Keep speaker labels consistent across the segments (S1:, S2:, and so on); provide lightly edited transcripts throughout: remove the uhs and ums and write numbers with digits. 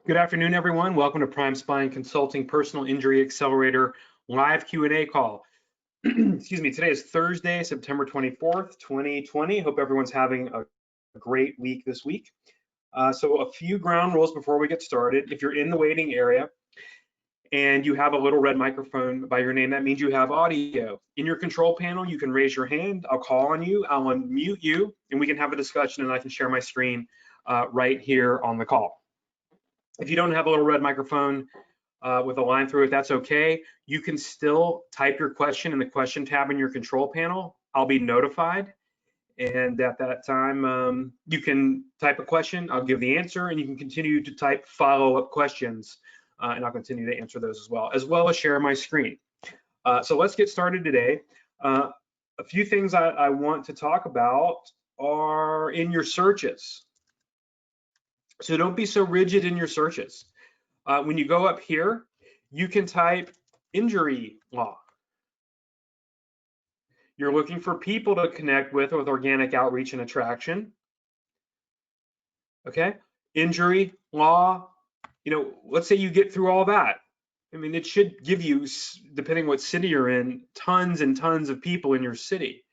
S1: Good afternoon, everyone. Welcome to Prime Spine Consulting Personal Injury Accelerator live Q&A call. Excuse me. Today is Thursday, September 24th, 2020. Hope everyone's having a great week this week. So a few ground rules before we get started. If you're in the waiting area and you have a little red microphone by your name, that means you have audio. In your control panel, you can raise your hand. I'll call on you. I'll unmute you, and we can have a discussion, and I can share my screen right here on the call. If you don't have a little red microphone with a line through it, that's okay. You can still type your question in the question tab in your control panel. I'll be notified. And at that time, you can type a question, I'll give the answer, and you can continue to type follow-up questions, and I'll continue to answer those as well as share my screen. So let's get started today. A few things I want to talk about are in your searches. So don't be so rigid in your searches. When you go up here, you can type injury law. You're looking for people to connect with organic outreach and attraction. Okay, injury law, let's say you get through all that. I mean, it should give you, depending what city you're in, tons and tons of people in your city.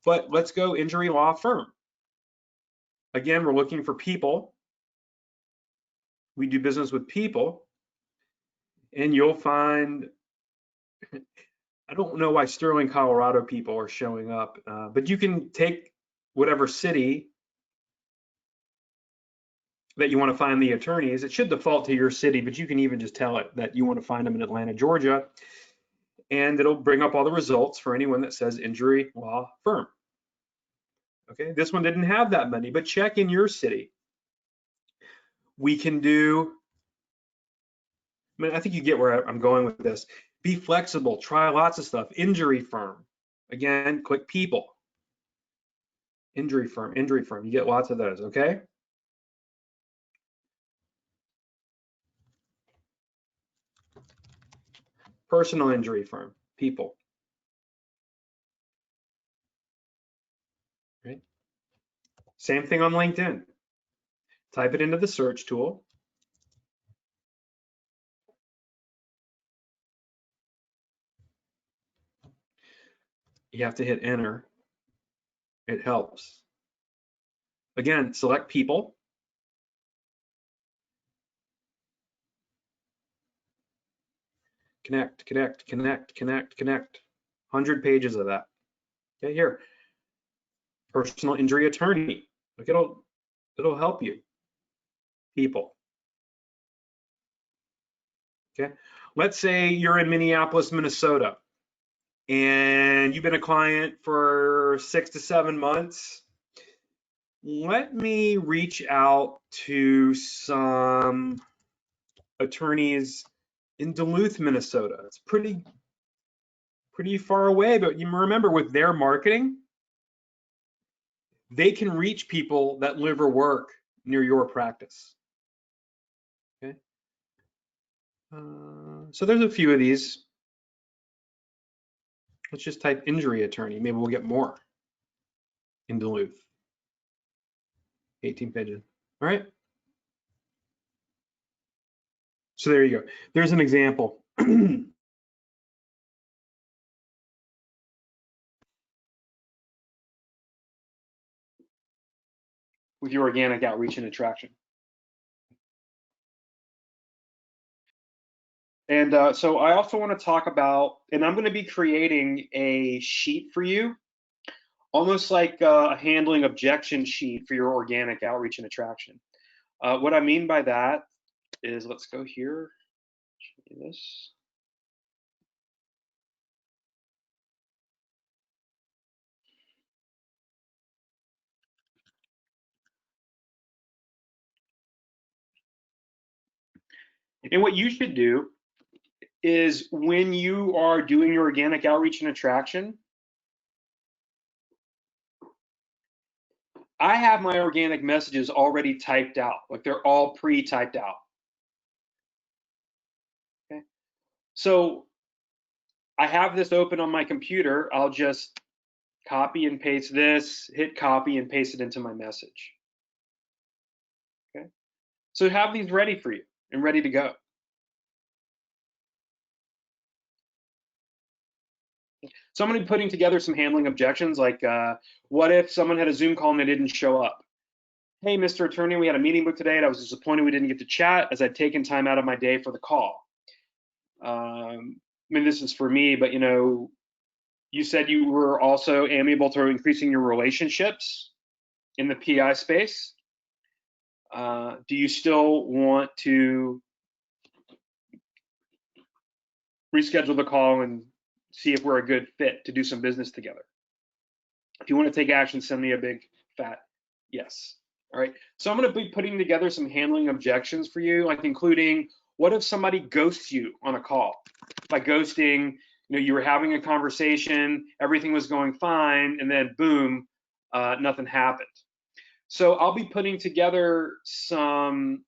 S1: But let's go injury law firm. Again, we're looking for people. We do business with people, and you'll find, I don't know why Sterling, Colorado people are showing up, but you can take whatever city that you want to find the attorneys. It should default to your city, but you can even just tell it that you want to find them in Atlanta, Georgia, and it'll bring up all the results for anyone that says injury law firm. Okay, this one didn't have that many, but check in your city. We can do, I think you get where I'm going with this. Be flexible, try lots of stuff. Injury firm, again, click people. Injury firm, you get lots of those, okay? Personal injury firm, people. Right? Same thing on LinkedIn. Type it into the search tool. You have to hit enter. It helps. Again, select people. Connect, connect, connect, connect, connect. 100 pages of that. Okay, here. Personal injury attorney. Look, it'll help you. People. Okay. Let's say you're in Minneapolis, Minnesota, and you've been a client for 6 to 7 months. Let me reach out to some attorneys in Duluth, Minnesota. It's pretty far away, but you remember with their marketing, they can reach people that live or work near your practice. Okay. So there's a few of these. Let's just type injury attorney. Maybe we'll get more in Duluth. 18 pages. All right. So there you go. There's an example. With your organic outreach and attraction. And so I also want to talk about, and I'm going to be creating a sheet for you, almost like a handling objection sheet for your organic outreach and attraction. What I mean by that is, let's go here, show you this. And what you should do is when you are doing your organic outreach and attraction, I have my organic messages already typed out, like they're all pre-typed out. Okay, so I have this open on my computer. I'll just copy and paste this, hit copy and paste it into my message. Okay, so have these ready for you. and ready to go. So I'm going to be putting together some handling objections, like what if someone had a Zoom call and they didn't show up? Hey, Mr. Attorney, we had a meeting booked today and I was disappointed we didn't get to chat as I'd taken time out of my day for the call. I mean, this is for me, but you said you were also amiable to increasing your relationships in the PI space. Do you still want to reschedule the call and see if we're a good fit to do some business together? If you want to take action, send me a big fat yes. All right, so I'm going to be putting together some handling objections for you, like including what if somebody ghosts you on a call? By ghosting, you were having a conversation, everything was going fine, and then boom, nothing happened. So I'll be putting together some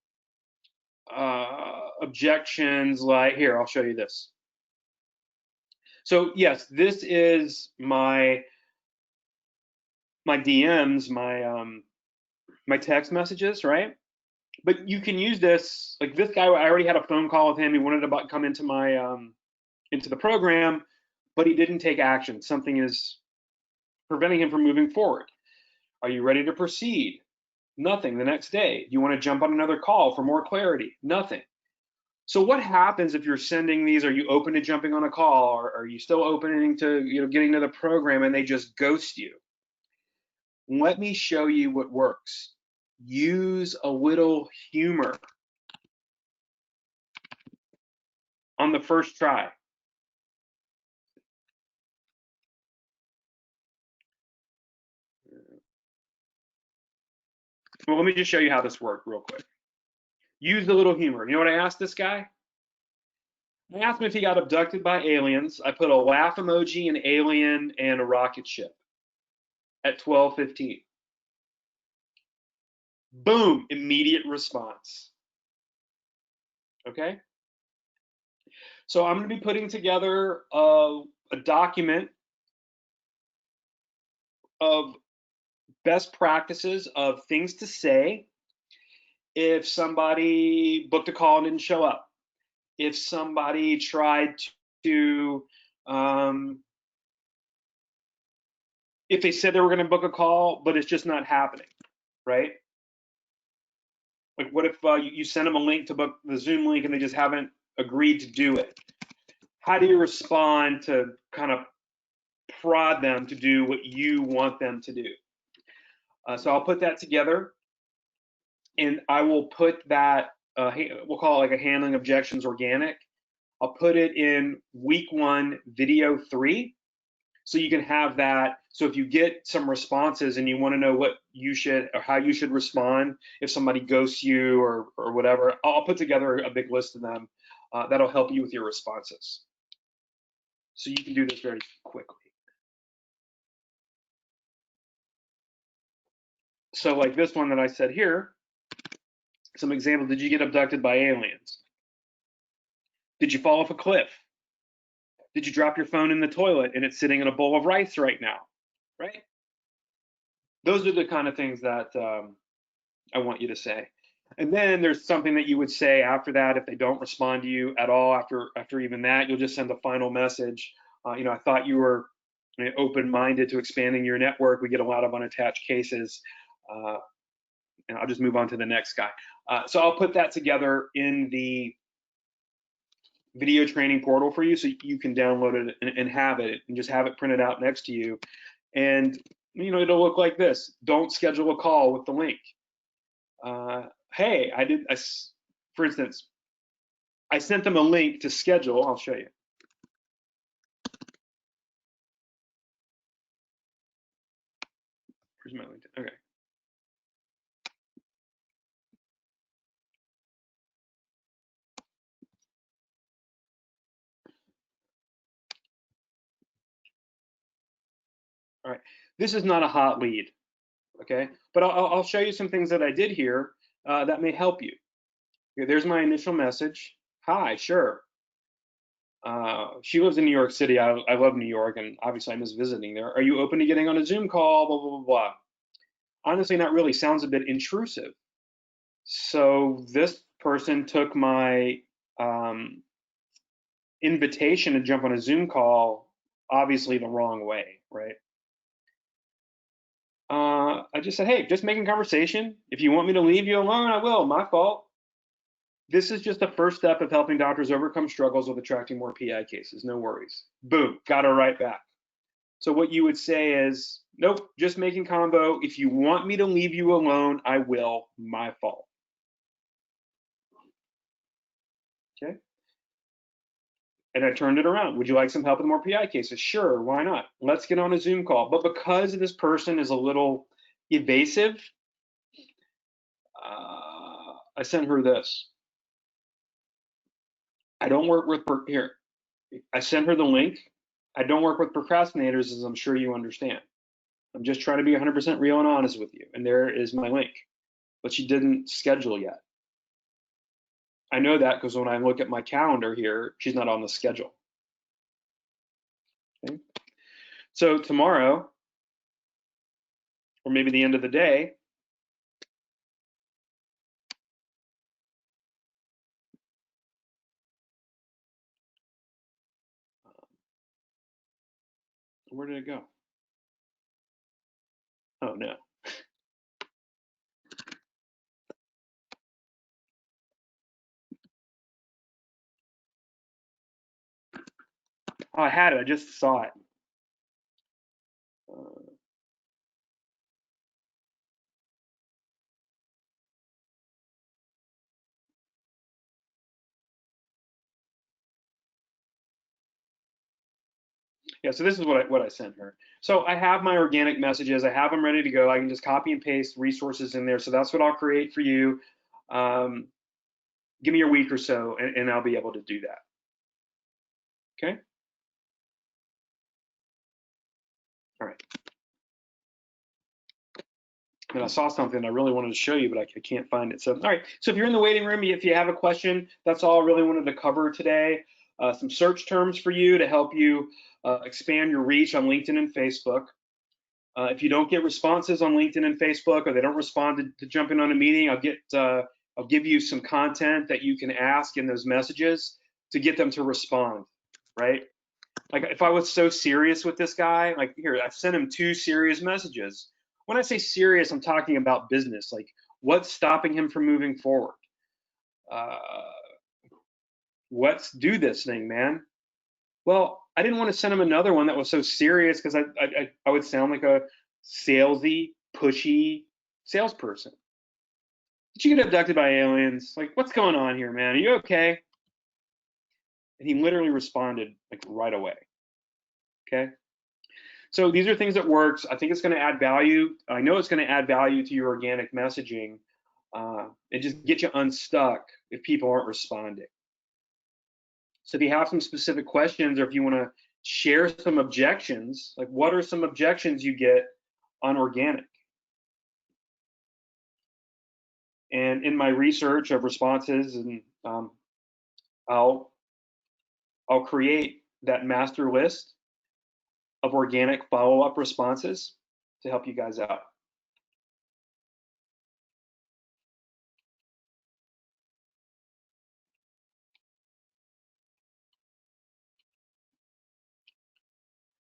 S1: objections like, here, I'll show you this. So yes, this is my DMs, my text messages, right? But you can use this, like this guy, I already had a phone call with him. He wanted to come into my into the program, but he didn't take action. Something is preventing him from moving forward. Are you ready to proceed? Nothing. The next day, you want to jump on another call for more clarity? Nothing. So what happens if you're sending these? Are you open to jumping on a call, or are you still opening to getting to the program and they just ghost you? Let me show you what works. Use a little humor on the first try. Well, let me just show you how this worked real quick. Use a little humor. You know what I asked this guy? I asked him if he got abducted by aliens. I put a laugh emoji, an alien, and a rocket ship at 12:15. Boom, immediate response. Okay? So I'm going to be putting together a document of best practices of things to say if somebody booked a call and didn't show up. If somebody tried to, if they said they were going to book a call, but it's just not happening, right? Like, what if you send them a link to book the Zoom link and they just haven't agreed to do it? How do you respond to kind of prod them to do what you want them to do? So I'll put that together, and I will put that, we'll call it like a handling objections organic. I'll put it in week 1, video 3. So you can have that. So if you get some responses and you want to know what you should or how you should respond if somebody ghosts you or whatever, I'll put together a big list of them. That'll help you with your responses. So you can do this very quickly. So like this one that I said here, some examples. Did you get abducted by aliens? Did you fall off a cliff? Did you drop your phone in the toilet and it's sitting in a bowl of rice right now? Right? Those are the kind of things that I want you to say. And then there's something that you would say after that. If they don't respond to you at all after even that, you'll just send a final message. I thought you were open-minded to expanding your network. We get a lot of unattached cases. And I'll just move on to the next guy. So I'll put that together in the video training portal for you so you can download it and have it and just have it printed out next to you. And it'll look like this. Don't schedule a call with the link. Hey, for instance, I sent them a link to schedule. I'll show you. Where's my LinkedIn? Okay. All right. This is not a hot lead, okay? But I'll show you some things that I did here that may help you. Okay, there's my initial message. Hi, sure. She lives in New York City. I love New York, and obviously I miss visiting there. Are you open to getting on a Zoom call? Blah, blah, blah, blah. Honestly, not really. Sounds a bit intrusive. So this person took my invitation to jump on a Zoom call obviously the wrong way, right? I just said, hey, just making conversation. If you want me to leave you alone, I will. My fault. This is just the first step of helping doctors overcome struggles with attracting more PI cases. No worries. Boom, got her right back. So what you would say is, nope, just making combo. If you want me to leave you alone, I will. My fault. Okay. And I turned it around. Would you like some help with more PI cases? Sure, why not? Let's get on a Zoom call. But because this person is a little evasive, I sent her this. I don't work with, here, I sent her the link. I don't work with procrastinators, as I'm sure you understand. I'm just trying to be 100% real and honest with you. And there is my link. But she didn't schedule yet. I know that because when I look at my calendar here, she's not on the schedule. Okay. So tomorrow, or maybe the end of the day, where did it go? Oh no. Oh, I had it. I just saw it. Yeah, so this is what I sent her. So I have my organic messages. I have them ready to go. I can just copy and paste resources in there. So that's what I'll create for you. Give me a week or so, and I'll be able to do that. Okay. All right. And I saw something I really wanted to show you, but I can't find it. So, all right. So if you're in the waiting room, if you have a question, that's all I really wanted to cover today. Some search terms for you to help you expand your reach on LinkedIn and Facebook. If you don't get responses on LinkedIn and Facebook, or they don't respond to jumping on a meeting, I'll give you some content that you can ask in those messages to get them to respond, right? Like if I was so serious with this guy, like here, I've sent him 2 serious messages. When I say serious, I'm talking about business. Like what's stopping him from moving forward? Let's do this thing, man. Well, I didn't want to send him another one that was so serious because I would sound like a salesy, pushy salesperson. Did you get abducted by aliens? Like, what's going on here, man? Are you okay? And he literally responded like right away. Okay. So these are things that works. I think it's going to add value. I know it's going to add value to your organic messaging and just get you unstuck if people aren't responding. So if you have some specific questions, or if you want to share some objections, like what are some objections you get on organic? And in my research of responses, and I'll create that master list of organic follow-up responses to help you guys out.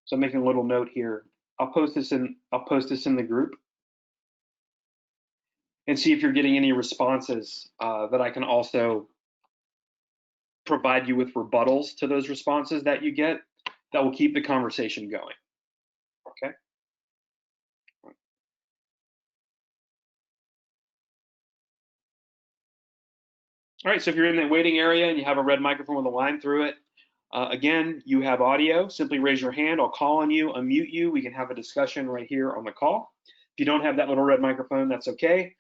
S1: So I'm making a little note here. I'll post this in the group and see if you're getting any responses that I can also provide you with rebuttals to those responses that you get that will keep the conversation going. Okay. All right, so if you're in the waiting area and you have a red microphone with a line through it, again, you have audio. Simply raise your hand. I'll call on you, unmute you. We can have a discussion right here on the call. If you don't have that little red microphone, that's okay.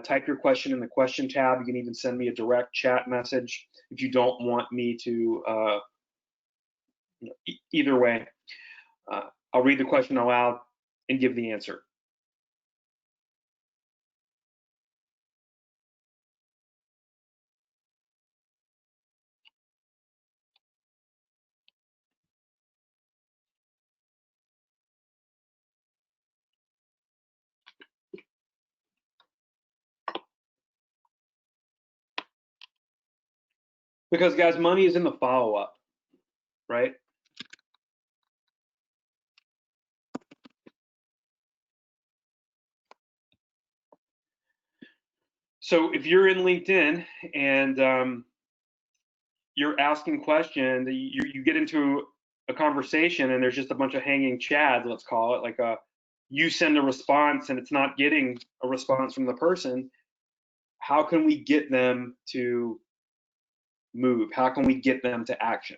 S1: Type your question in the question tab. You can even send me a direct chat message if you don't want me to, either way. I'll read the question aloud and give the answer. Because guys, money is in the follow-up, right? So if you're in LinkedIn and you're asking questions, you get into a conversation and there's just a bunch of hanging chads, let's call it, like you send a response and it's not getting a response from the person, how can we get them to move? How can we get them to action?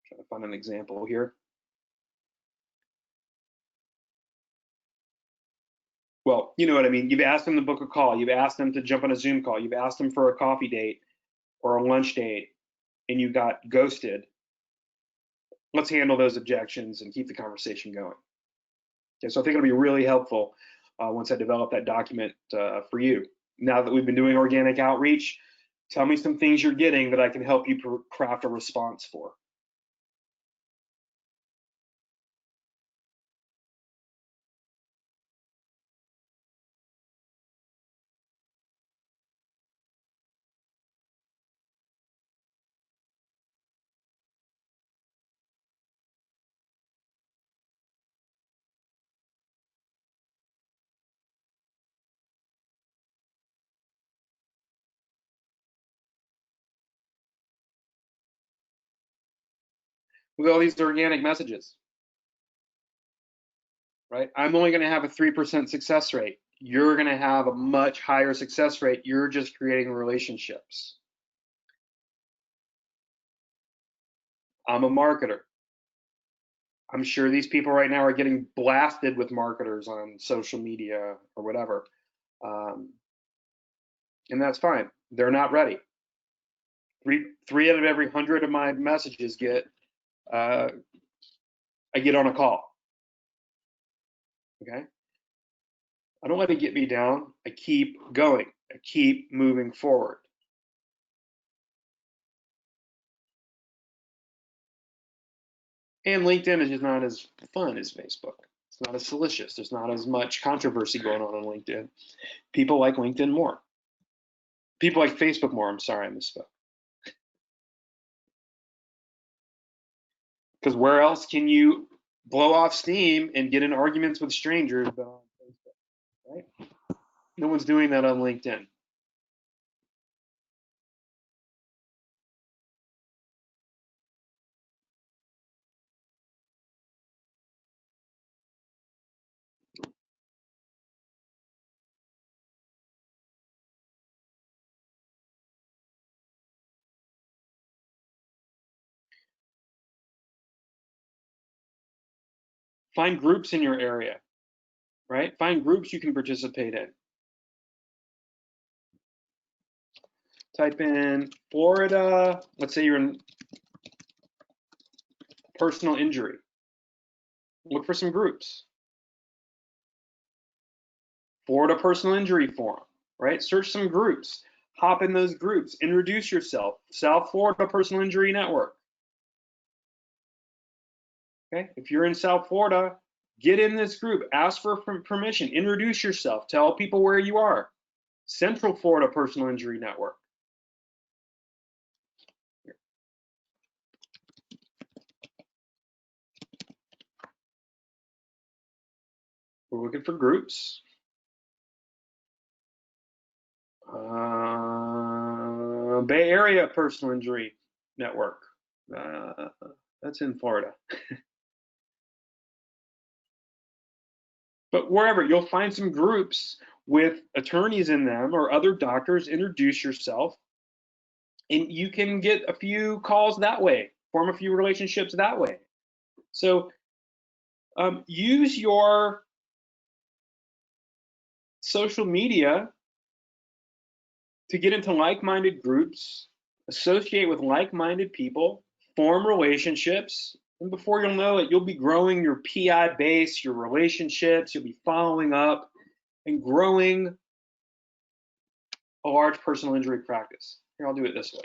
S1: Trying to find an example here. Well, you know what I mean. You've asked them to book a call. You've asked them to jump on a Zoom call. You've asked them for a coffee date or a lunch date, and you got ghosted. Let's handle those objections and keep the conversation going. Okay, so I think it'll be really helpful once I develop that document for you. Now that we've been doing organic outreach, tell me some things you're getting that I can help you craft a response for. With all these organic messages, right? I'm only going to have a 3% success rate. You're going to have a much higher success rate. You're just creating relationships. I'm a marketer. I'm sure these people right now are getting blasted with marketers on social media or whatever. And that's fine. They're not ready. Three out of every 100 of my messages I get on a call. Okay. I don't let it get me down. I keep going. I keep moving forward. And LinkedIn is just not as fun as Facebook. It's not as salacious. There's not as much controversy going on LinkedIn. People like LinkedIn more. People like Facebook more. I'm sorry, I misspoke. Because where else can you blow off steam and get in arguments with strangers but on Facebook, right? No one's doing that on LinkedIn. Find groups in your area, right? Find groups you can participate in. Type in Florida. Let's say you're in personal injury. Look for some groups. Florida Personal Injury Forum, right? Search some groups. Hop in those groups. Introduce yourself. South Florida Personal Injury Network. Okay, if you're in South Florida, get in this group. Ask for permission. Introduce yourself. Tell people where you are. Central Florida Personal Injury Network. We're looking for groups. Bay Area Personal Injury Network. That's in Florida. But wherever, you'll find some groups with attorneys in them or other doctors. Introduce yourself, and you can get a few calls that way, form a few relationships that way. So use your social media to get into like-minded groups, associate with like-minded people, form relationships, and before you'll know it, you'll be growing your PI base, your relationships, you'll be following up and growing a large personal injury practice. Here, I'll do it this way.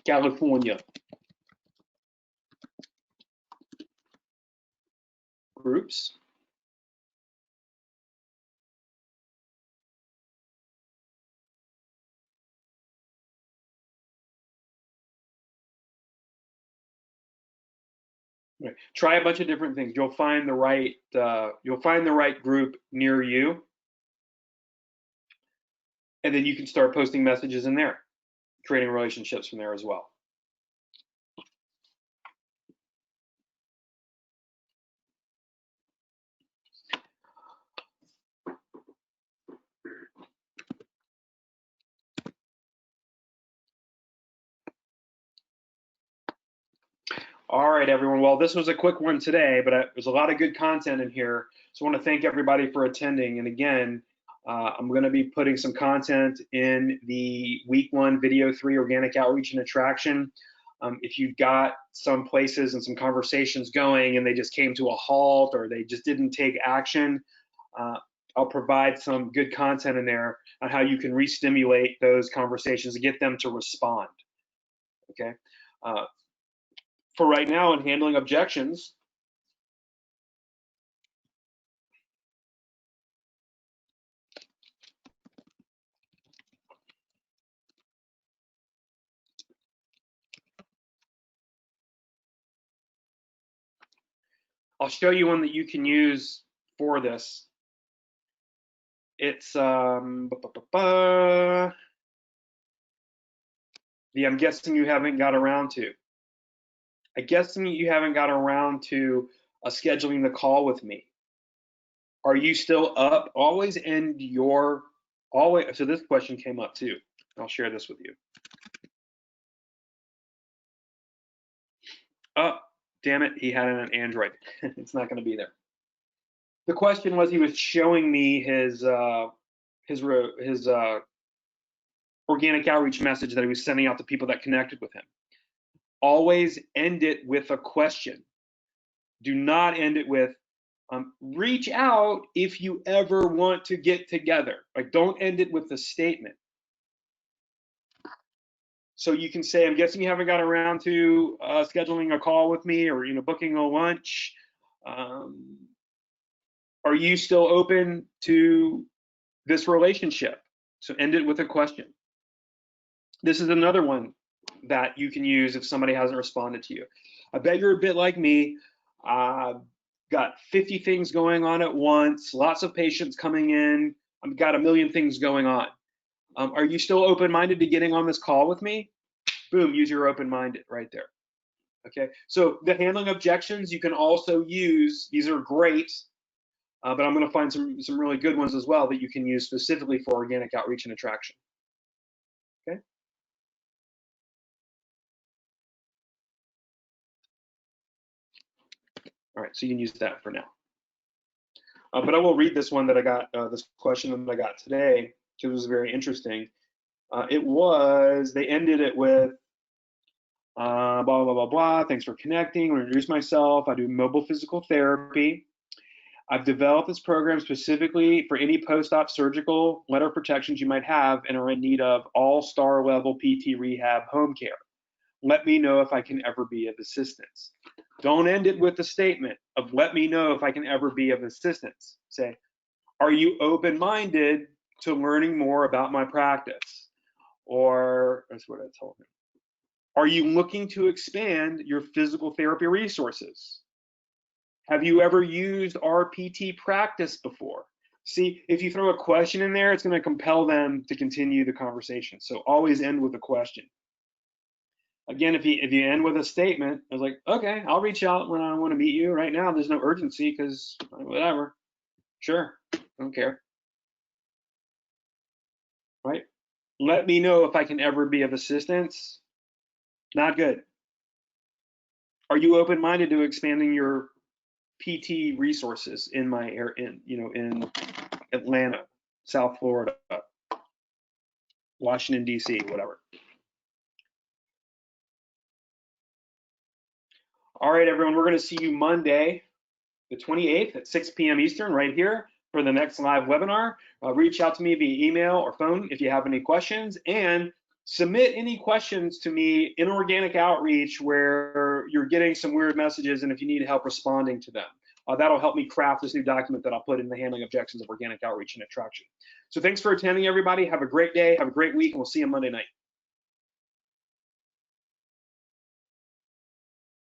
S1: California. Groups. Right. Try a bunch of different things. You'll find the right group near you, and then you can start posting messages in there, creating relationships from there as well. All right, everyone. Well, this was a quick one today, but there's a lot of good content in here. So I want to thank everybody for attending. And again, I'm going to be putting some content in the week 1, video 3, organic outreach and attraction. If you've got some places and some conversations going and they just came to a halt or they just didn't take action, I'll provide some good content in there on how you can re-stimulate those conversations and get them to respond. Okay. For right now, in handling objections, I'll show you one that you can use for this. It's the I'm guessing you haven't got around to. I'm guessing you haven't got around to scheduling the call with me. Are you still up? Always end your, always, so this question came up too. I'll share this with you. Oh, damn it, he had an Android. It's not gonna be there. The question was, he was showing me his organic outreach message that he was sending out to people that connected with him. Always end it with a question. Do not end it with, reach out if you ever want to get together. Like, don't end it with a statement. So you can say, I'm guessing you haven't got around to scheduling a call with me or booking a lunch. Are you still open to this relationship? So end it with a question. This is another one that you can use if somebody hasn't responded to you. I bet you're a bit like me. Got 50 things going on at once, lots of patients coming in. I've got a million things going on. Are you still open-minded to getting on this call with me? Boom, use your open-minded right there. Okay, so the handling objections you can also use. These are great, but I'm going to find some really good ones as well that you can use specifically for organic outreach and attraction. Okay. All right, so you can use that for now. But I will read this one that I got, this question that I got today, because it was very interesting. They ended it with, blah, blah, blah, blah, thanks for connecting. I'm going to introduce myself. I do mobile physical therapy. I've developed this program specifically for any post-op surgical letter protections you might have and are in need of all-star level PT rehab home care. Let me know if I can ever be of assistance. Don't end it with a statement of let me know if I can ever be of assistance. Say, are you open-minded to learning more about my practice? Or that's what I told him. Are you looking to expand your physical therapy resources? Have you ever used our PT practice before? See, if you throw a question in there, it's going to compel them to continue the conversation. So always end with a question. Again, if you end with a statement, I was like, okay, I'll reach out when I want to meet you. Right now, there's no urgency because whatever. Sure, I don't care. Right? Let me know if I can ever be of assistance. Not good. Are you open-minded to expanding your PT resources in my area, in Atlanta, South Florida, Washington, D.C., whatever. All right, everyone, we're going to see you Monday, the 28th at 6 p.m. Eastern right here for the next live webinar. Reach out to me via email or phone if you have any questions, and submit any questions to me in organic outreach where you're getting some weird messages and if you need help responding to them. That'll help me craft this new document that I'll put in the handling objections of organic outreach and attraction. So thanks for attending, everybody. Have a great day. Have a great week, and we'll see you Monday night.